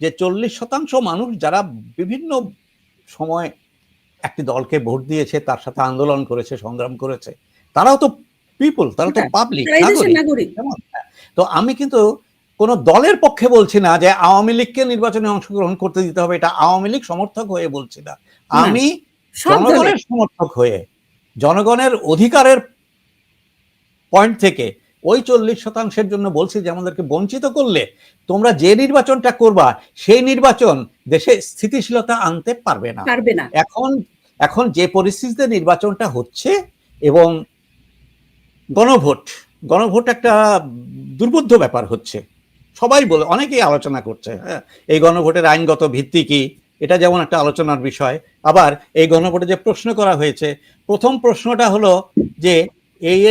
যে 40% মানুষ যারা বিভিন্ন সময় একটি দলকে ভোট দিয়েছে, তার সাথে আন্দোলন করেছে, সংগ্রাম করেছে, তারাও তো পিপল, তারা তো পাবলিক নাগরিক। তো আমি কিন্তু কোন দলের পক্ষে বলছি না যে আওয়ামী লীগকে নির্বাচনে অংশগ্রহণ করতে দিতে হবে, এটা আওয়ামী লীগ সমর্থক হয়ে বলছি না, আমি জনগণের সমর্থক হয়ে, জনগণের অধিকারের পয়েন্ট থেকে ওই 40% জন্য বলছি যে আমাদেরকে বঞ্চিত করলে তোমরা যে নির্বাচনটা করবা সেই নির্বাচন দেশে স্থিতিশীলতা আনতে পারবে না। এখন যে পরিস্থিতিতে নির্বাচনটা হচ্ছে এবং গণভোট একটা দুর্বোধ্য ব্যাপার হচ্ছে, সবাই বলে, অনেকেই আলোচনা করছে, হ্যাঁ, এই গণভোটের আইনগত ভিত্তি কি, এটা যেমন একটা আলোচনার বিষয়। আবার এই গণভোটে যে প্রশ্ন করা হয়েছে, প্রথম প্রশ্নটা হলো যে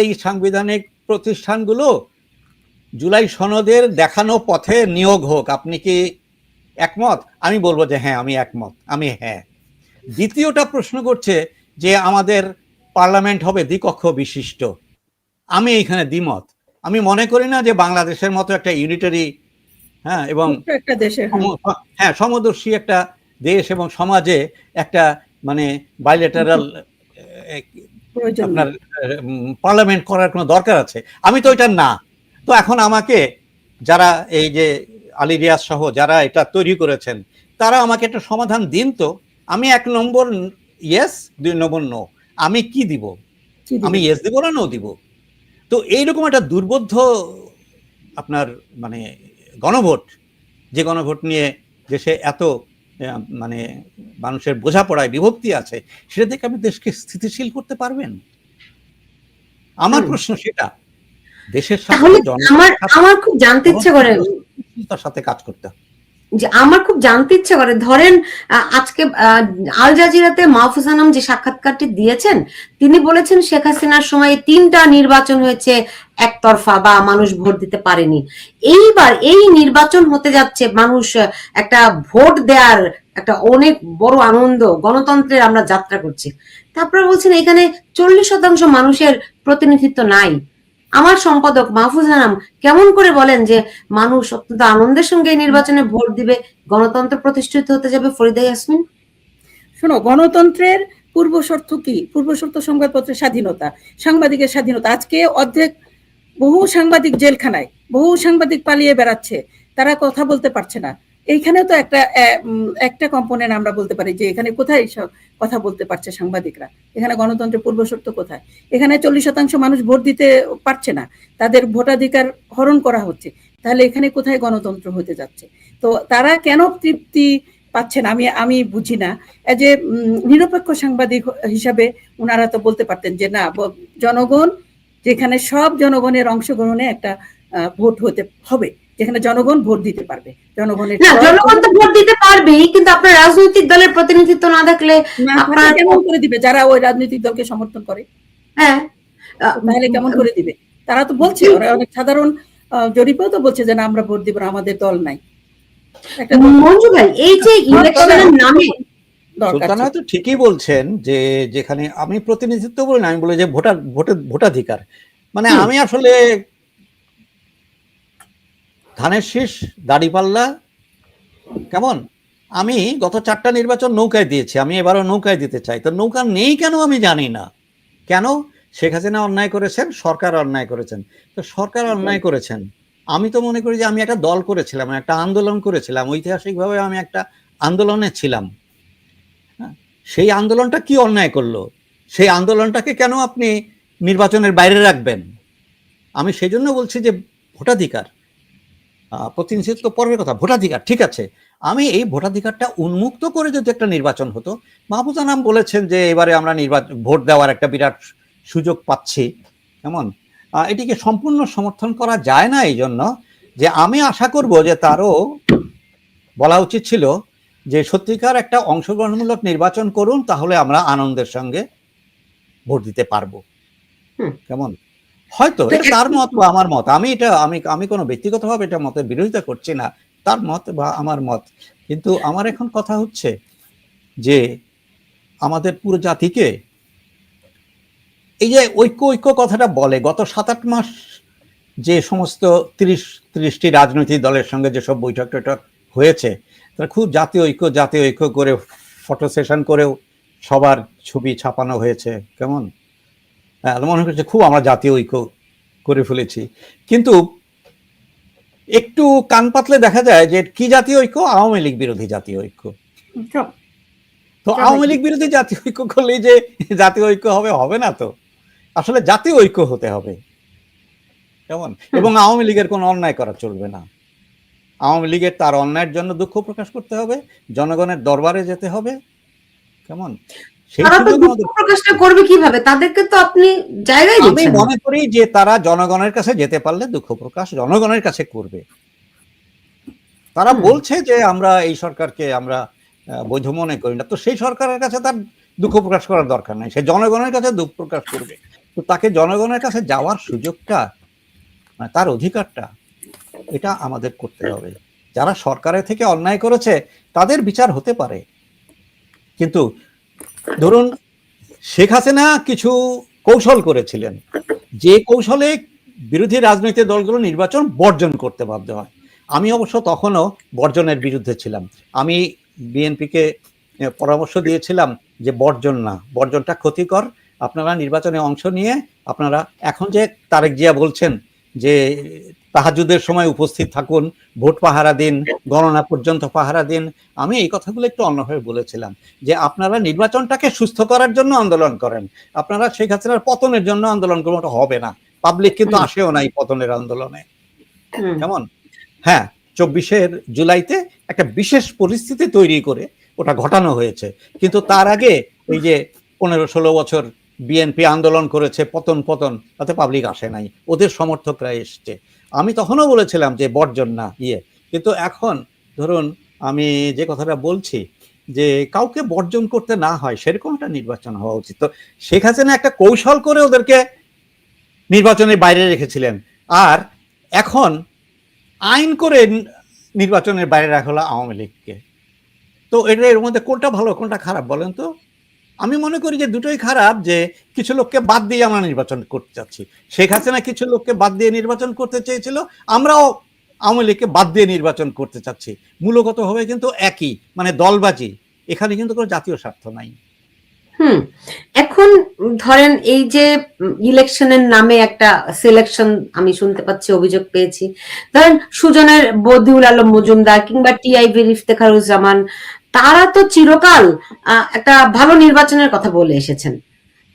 এই সাংবিধানিক প্রতিষ্ঠানগুলো জুলাই সনদের দেখানো পথে নিয়োগ হোক, আপনি কি একমত? আমি বলবো যে হ্যাঁ আমি একমত, আমি হ্যাঁ। দ্বিতীয়টা প্রশ্ন করছে যে আমাদের পার্লামেন্ট হবে দ্বিকক্ষ বিশিষ্ট, আমি এইখানে দ্বিমত। আমি মনে করি না যে বাংলাদেশের মতো একটা ইউনিটারি, হ্যাঁ, এবং হ্যাঁ সমদর্শী একটা দেশ এবং সমাজে একটা মানে বাইলেটারাল আপনার পার্লামেন্ট করার কোনো দরকার আছে, আমি তো এটা না। তো এখন আমাকে যারা এই যে আলী রিয়াজ সহ যারা এটা তৈরি করেছেন, তারা আমাকে একটা সমাধান দিন তো। আমি 1 নম্বর ইয়েস, 2 নম্বর নো, আমি কি দিব? আমি ইয়েস দিব না নো দিব? তো এইরকম একটা দুর্বোধ্য আপনার মানে গণভোট, যে গণভোট নিয়ে দেশে এত মানে মানুষের বোঝাপড়ায় বিভক্তি আছে, সেটা দেখে আপনি দেশকে স্থিতিশীল করতে পারবেন? আমার প্রশ্ন সেটা। দেশের সাথে আমার খুব জানতে ইচ্ছে করে তার সাথে কাজ করতে, যে আমার খুব জানতে ইচ্ছে করে, ধরেন আজকে আল জাজিরাতে মাহফুজ আনাম যে সাক্ষাৎকারটি দিয়েছেন, তিনি বলেছেন শেখ হাসিনার সময় 3টা নির্বাচন হয়েছে একতরফা বা মানুষ ভোট দিতে পারেনি। এইবার এই নির্বাচন হতে যাচ্ছে, মানুষ একটা ভোট দেওয়ার একটা অনেক বড় আনন্দ, গণতন্ত্রের আমরা যাত্রা করছি। তারপরে বলছেন এখানে 40% মানুষের প্রতিনিধিত্ব নাই। আমার সম্পাদক মাহফুজ আনাম কেমন করে বলেন যে মানুষ অত্যন্ত আনন্দের সঙ্গে নির্বাচনে ভোট দিবে, গণতন্ত্র প্রতিষ্ঠিত হতে যাবে? ফরিদা ইয়াসমিন, শোনো, গণতন্ত্রের পূর্ব শর্ত কি? পূর্ব শর্ত সংবাদপত্রের স্বাধীনতা, সাংবাদিকের স্বাধীনতা। আজকে বহু সাংবাদিক জেলখানায়, বহু সাংবাদিক পালিয়ে বেড়াচ্ছে, তারা কথা বলতে পারছে না। এইখানে তো একটা কম্পোনেন্ট আমরা বলতে পারি যে এখানে কোথায় কথা বলতে পারছে সাংবাদিকরা? এখানে গণতন্ত্রের পূর্ব শর্ত কোথায়? এখানে 40% মানুষ ভোট দিতে পারছে না, তাদের ভোটাধিকার হরণ করা হচ্ছে, তাহলে এখানে কোথায় গণতন্ত্র হতে যাচ্ছে? তো তারা কেন তৃপ্তি পাচ্ছেন আমি বুঝি না। যে নিরপেক্ষ সাংবাদিক হিসাবে ওনারা তো বলতে পারতেন যে না, জনগণ, যেখানে সব জনগণের অংশগ্রহণে একটা ভোট হতে হবে, যেখানে জনগণ ভোট দিতে পারবে। জনগণ তো ভোট দিতে পারবেই, কিন্তু আপনার রাজনৈতিক দলের প্রতিনিধিত্ব না থাকলে আপনারা কেমন করে দিবে? যারা ওই রাজনৈতিক দলকে সমর্থন করে, হ্যাঁ, তাহলে কেমন করে দিবে? তারা তো বলছে, ওরা অনেক সাধারণ জরিপেও তো বলছে যে না, আমরা ভোট দিব না, আমাদের দল নাই। মঞ্জু ভাই, এই যে ইলেকশনের নামে সুলতানা তো ঠিকই বলছেন যে যেখানে আমি প্রতিনিধিত্ব বলি না, আমি বলি যে ভোটাধিকার, মানে আমি আসলে ধানের শীষ দাড়িপাল্লা কেমন, আমি গত 4টা নির্বাচন নৌকায় দিয়েছি, আমি এবারও নৌকায় দিতে চাই। তো নৌকা নেই কেন আমি জানি না। কেন? শেখ হাসিনা অন্যায় করেছেন, সরকার অন্যায় করেছেন। তো সরকার অন্যায় করেছেন, আমি তো মনে করি যে আমি একটা দল করেছিলাম, একটা আন্দোলন করেছিলাম, ঐতিহাসিকভাবে আমি একটা আন্দোলনে ছিলাম। সেই আন্দোলনটা কি অন্যায় করলো? সেই আন্দোলনটাকে কেন আপনি নির্বাচনের বাইরে রাখবেন? আমি সেই জন্য বলছি যে ভোটাধিকার, প্রতিনিধিত্ব পরের কথা, ভোটাধিকার ঠিক আছে, আমি এই ভোটাধিকারটা উন্মুক্ত করে যদি একটা নির্বাচন হতো। মাহফুজ আনাম বলেছেন যে এবারে আমরা ভোট দেওয়ার একটা বিরাট সুযোগ পাচ্ছি, কেমন, এটিকে সম্পূর্ণ সমর্থন করা যায় না। এই জন্য যে আমি আশা করব যে তারও বলা উচিত ছিল যে সত্যিকার একটা অংশগ্রহণমূলক নির্বাচন করুন, তাহলে আমরা আনন্দের সঙ্গে ভোট দিতে পারবো। কেমন, হয়তো এটা তার মত বা আমার মত, আমি কোনো ব্যক্তিগতভাবে এটা মতের বিরোধিতা করছি না, তার মত বা আমার মত। কিন্তু আমার এখন কথা হচ্ছে যে আমাদের পুরো জাতিকে এই যে ঐক্য কথাটা বলে, গত 7-8 মাস যে সমস্ত 30টি রাজনৈতিক দলের সঙ্গে যেসব বৈঠক হয়েছে, তারা খুব জাতীয় ঐক্য করে ফটো সেশন করেও সবার ছবি ছাপানো হয়েছে, কেমন মনে হচ্ছে খুব আমরা জাতীয় ঐক্য করে ফেলেছি। কিন্তু একটু কান পাতলে দেখা যায় যে কি জাতীয় ঐক্য, আওয়ামী লীগ বিরোধী জাতীয় ঐক্য। তো আওয়ামী লীগ বিরোধী জাতীয় ঐক্য করলেই যে জাতীয় ঐক্য হবে না তো, আসলে জাতীয় ঐক্য হতে হবে, কেমন। এবং আওয়ামী লীগের কোনো অন্যায় করা চলবে না, আওয়ামী লীগের তার অন্যায়ের জন্য দুঃখ প্রকাশ করতে হবে, জনগণের দরবারে যেতে হবে, কেমন। তারা তো দুঃখ প্রকাশটা করবে কিভাবে, তাদেরকে তো আপনি জায়গায় আমি দিচ্ছেন। মনে করি যে তারা জনগণের কাছে যেতে পারলে দুঃখ প্রকাশ জনগণের কাছে করবে। তারা বলছে যে আমরা এই সরকারকে আমরা বৈধ মনে করি না, তো সেই সরকারের কাছে তার দুঃখ প্রকাশ করার দরকার নাই, সে জনগণের কাছে দুঃখ প্রকাশ করবে। তো তাকে জনগণের কাছে যাওয়ার সুযোগটা, মানে তার অধিকারটা, এটা আমাদের করতে হবে। যারা সরকারের থেকে অন্যায় করেছে তাদের বিচার হতে পারে, কিন্তু ধরুন শেখ হাসিনা কিছু কৌশল করেছিলেন, যে কৌশলে বিরোধী রাজনৈতিক দলগুলো নির্বাচন বর্জন করতে বাধ্য হয়। আমি অবশ্য তখনও বর্জনের বিরুদ্ধে ছিলাম, আমি বিএনপিকে পরামর্শ দিয়েছিলাম যে বর্জন না, বর্জনটা ক্ষতিকর, আপনারা নির্বাচনে অংশ নিয়ে আপনারা এখন যে তারেক জিয়া বলছেন যে তাহাজ্জুদের সময় উপস্থিত থাকুন, ভোট পাহারা দিন, গণনা পর্যন্ত পাহারা দিন, আমি এই কথাগুলো একটু অন্যভাবে বলেছিলাম যে আপনারা নির্বাচনটাকে সুস্থ করার জন্য আন্দোলন করেন, আপনারা শেখ হাসিনার পতনের জন্য আন্দোলন করবেন, ওটা হবে না। পাবলিক কিন্তু আসেও না এই পতনের আন্দোলনে, কেমন। হ্যাঁ, 24 জুলাইতে একটা বিশেষ পরিস্থিতি তৈরি করে ওটা ঘটানো হয়েছে, কিন্তু তার আগে এই যে 15-16 বছর বিএনপি আন্দোলন করেছে, পতন তাতে পাবলিক আসে নাই, ওদের সমর্থকরা এসছে। আমি তখনও বলেছিলাম যে বর্জন না কিন্তু এখন ধরুন আমি যে কথাটা বলছি যে কাউকে বর্জন করতে না হয় সেরকমটা নির্বাচন হওয়া উচিত। তো শেখ হাসিনা একটা কৌশল করে ওদেরকে নির্বাচনের বাইরে রেখেছিলেন, আর এখন আইন করে নির্বাচনের বাইরে রাখা হলো আওয়ামী লীগকে। তো এর মধ্যে কোনটা ভালো কোনটা খারাপ বলেন তো? আমি মনে করি যে দুটোই খারাপ, যে কিছু লোককে বাদ দিয়ে আমরা নির্বাচন করতে চাচ্ছি। শেখ হাসিনা কিছু লোককে বাদ দিয়ে নির্বাচন করতে চেয়েছিল, আমরাও আওয়ামী লীগকে বাদ দিয়ে নির্বাচন করতে চাচ্ছি। মূলগত হবে কিন্তু একই, মানে দলবাজি, এখানে কিন্তু কোনো জাতীয় স্বার্থ নাই। এখন ধরেন এই যে ইলেকশনের নামে একটা সিলেকশন আমি শুনতে পাচ্ছি, অভিযোগ পেয়েছি, ধরেন সুজনের বদিউল আলম মজুমদার কিংবা টিআইবির ইফতেখারুজ্জামান, তারা তো চিরকাল একটা ভালো নির্বাচনের কথা বলে এসেছেন,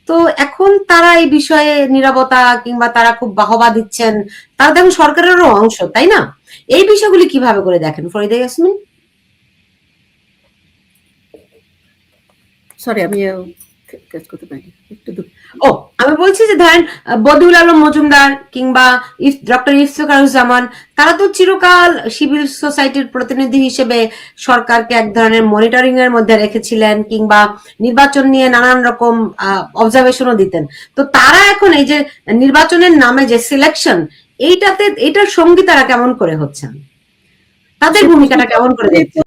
তো এখন তারা এই বিষয়ে নীরবতা কিংবা তারা খুব বাহবা দিচ্ছেন, তারা দেখুন সরকারেরও অংশ, তাই না? এই বিষয়গুলি কিভাবে করে দেখেন ফরিদা ইয়াসমিন? সরি, আমি করতে পারি একটু। আমি বলছি যে ধরেন বদিউল আলম মজুমদার কিংবা ডক্টর ইফতেখারুজ্জামান, তারা তো চিরকাল সিভিল সোসাইটির প্রতিনিধি হিসেবে সরকারকে এক ধরনের মনিটরিং এর মধ্যে রেখেছিলেন, কিংবা নির্বাচন নিয়ে নানান রকম অবজারভেশনও দিতেন। তো তারা এখন এই যে নির্বাচনের নামে যে সিলেকশন, এইটার সঙ্গী তারা কেমন করে হচ্ছেন, তাদের ভূমিকাটা কেমন করে দেখছেন?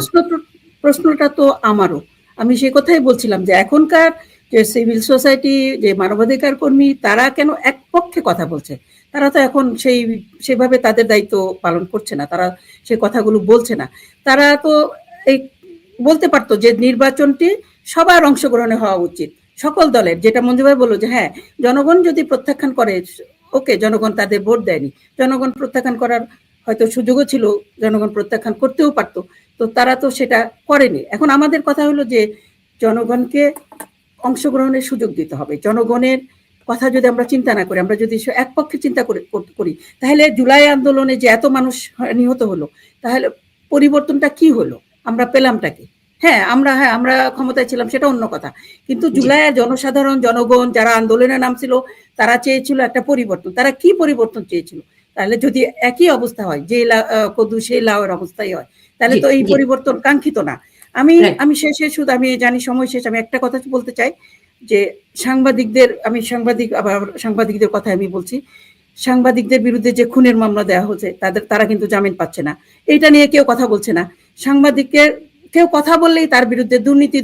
প্রশ্নটা তো আমারও, আমি সেই কথাই বলছিলাম যে এখনকার যে সিভিল সোসাইটি, যে মানবাধিকার কর্মী, তারা কেন এক পক্ষে কথা বলছে? তারা তো এখন সেভাবে তাদের দায়িত্ব পালন করছে না, তারা সেই কথাগুলো বলছে না। তারা তো এই বলতে পারতো যে নির্বাচনটি সবার অংশগ্রহণে হওয়া উচিত, সকল দলের, যেটা মঞ্জু ভাই বললো যে হ্যাঁ, জনগণ যদি প্রত্যাখ্যান করে, ওকে, জনগণ তাদের ভোট দেয়নি, জনগণ প্রত্যাখ্যান করার হয়তো সুযোগও ছিল, জনগণ প্রত্যাখ্যান করতেও পারতো, তো তারা তো সেটা করেনি। এখন আমাদের কথা হলো যে জনগণকে অংশগ্রহণের সুযোগ দিতে হবে। জনগণের কথা যদি আমরা চিন্তা না করি, আমরা যদি এক পক্ষে চিন্তা করি, তাহলে জুলাই আন্দোলনে যে এত মানুষ নিহত হলো, তাহলে পরিবর্তনটা কি হলো, আমরা পেলামটা কি? হ্যাঁ, আমরা ক্ষমতায় ছিলাম, সেটা অন্য কথা, কিন্তু জুলাইয়ের জনসাধারণ, জনগণ যারা আন্দোলনের নাম ছিল, তারা চেয়েছিল একটা পরিবর্তন। তারা কি পরিবর্তন চেয়েছিল? তাহলে যদি একই অবস্থা হয়, যে কদু সেই লাউয়ের অবস্থাই হয়, তাহলে তো এই পরিবর্তন কাঙ্ক্ষিত না। আমি শেষে শুধু, আমি জানি সময় শেষ, আমি একটা কথা বলতে চাই যে সাংবাদিকদের কথা আমি বলছি, সাংবাদিকদের বিরুদ্ধে যে খুনের মামলা দেওয়া হচ্ছে, তারা কিন্তু জামিন পাচ্ছে না, এইটা নিয়ে কেউ কথা বলছে না। সাংবাদিকের কেউ কথা বললেই তার বিরুদ্ধে দুর্নীতি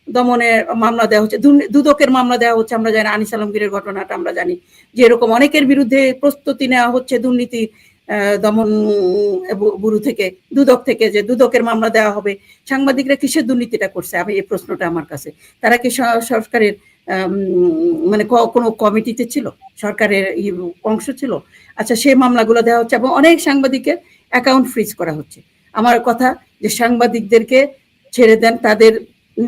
দমনের মামলা দেওয়া হচ্ছে, দুদকের মামলা দেওয়া হচ্ছে। আমরা জানি আনিস আলমগীরের ঘটনাটা আমরা জানি যে এরকম অনেকের বিরুদ্ধে প্রস্তুতি নেওয়া হচ্ছে দুর্নীতি দমন ব্যুরো থেকে, দুদক থেকে, যে দুদকের মামলা দেওয়া হবে, সাংবাদিকরা কিসের দুর্নীতিটা করছে? আমি এই প্রশ্নটা আমার কাছে, তারা কি সরকারের মানে কোনো কমিটিতে ছিল, সরকারের অংশ ছিল? আচ্ছা, সেই মামলাগুলো দেওয়া হচ্ছে এবং অনেক সাংবাদিকের অ্যাকাউন্ট ফ্রিজ করা হচ্ছে। আমার কথা যে সাংবাদিকদেরকে ছেড়ে দেন, তাদের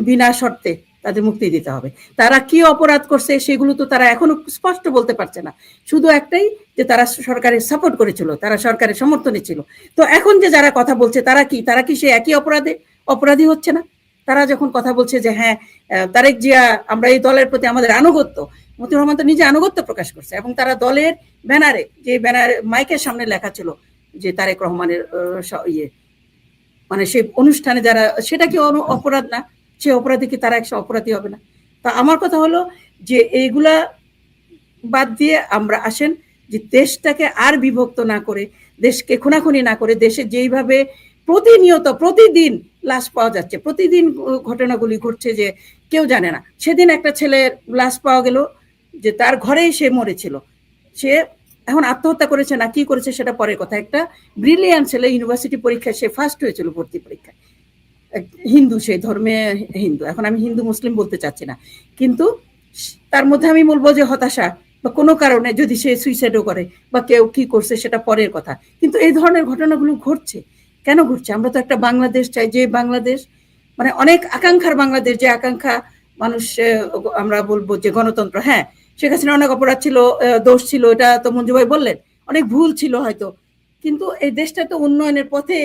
বিনা শর্তে তাদের মুক্তি দিতে হবে। তারা কি অপরাধ করছে সেগুলো তো তারা এখনো স্পষ্ট বলতে পারছে না, শুধু একটাই যে তারা সরকারের সাপোর্ট করেছিল, তারা সরকারের সমর্থনে ছিল। তো এখন যে যারা কথা বলছে তারা কি সে একই অপরাধী হচ্ছে না? তারা যখন কথা বলছে যে হ্যাঁ তারেক জিয়া, আমরা এই দলের প্রতি আমাদের আনুগত্য, মতিউর রহমান তো নিজে আনুগত্য প্রকাশ করছে, এবং তারা দলের ব্যানারে, যে ব্যানার মাইকের সামনে লেখা ছিল যে তারেক রহমানের মানে সেই অনুষ্ঠানে যারা, সেটা কি অপরাধ না? সে অপরাধী কি তারা একশো অপরাধী হবে না? তা আমার কথা হলো যে এইগুলা বাদ দিয়ে আমরা আসেন যে দেশটাকে আর বিভক্ত না করে, দেশকে খুনাখুনি না করে, দেশে যেইভাবে প্রতিনিয়ত প্রতিদিন লাশ পাওয়া যাচ্ছে, প্রতিদিন ঘটনাগুলি ঘটছে যে কেউ জানে না। সেদিন একটা ছেলের লাশ পাওয়া গেল যে তার ঘরেই সে মরেছিল, সে এখন আত্মহত্যা করেছে না কি করেছে সেটা পরের কথা। একটা ব্রিলিয়ান্ট ছেলে, ইউনিভার্সিটি পরীক্ষায় সে ফার্স্ট হয়েছিল, ভর্তি পরীক্ষায়, হিন্দু, সেই ধর্মে হিন্দু। এখন আমি হিন্দু মুসলিম বলতে চাচ্ছি না, কিন্তু তার মধ্যে আমি বলবো যে হতাশা বা কোনো কারণে যদি সে সুইসাইডও করে বা কেউ কি করছে সেটা পরের কথা, কিন্তু এই ধরনের ঘটনাগুলো ঘটছে। কেন ঘটছে? আমরা তো একটা বাংলাদেশ চাই, যে বাংলাদেশ মানে অনেক আকাঙ্ক্ষার বাংলাদেশ, যে আকাঙ্ক্ষা মানুষ, আমরা বলবো যে গণতন্ত্র। হ্যাঁ, শেখ হাসিনা অনেক অপরাধ ছিল, দোষ ছিল, এটা তো মঞ্জু ভাই বললেন, অনেক ভুল ছিল হয়তো, কিন্তু এই দেশটা তো উন্নয়নের পথে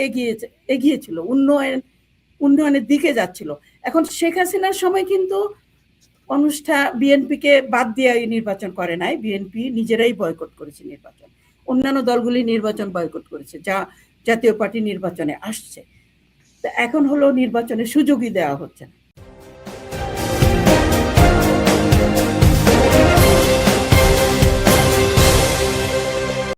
এগিয়েছিল, উন্নয়নের দিকে যাচ্ছিল। এখন শেখ হাসিনার সময় কিন্তু বিএনপিকে বাদ দিয়ে নির্বাচন করে নাই, বিএনপি নিজেরাই বয়কট করেছে নির্বাচন, অন্যান্য দলগুলি নির্বাচন বয়কট করেছে, যা জাতীয় পার্টি নির্বাচনে আসছে। এখন হলো নির্বাচনের সুযোগই দেওয়া হচ্ছে না।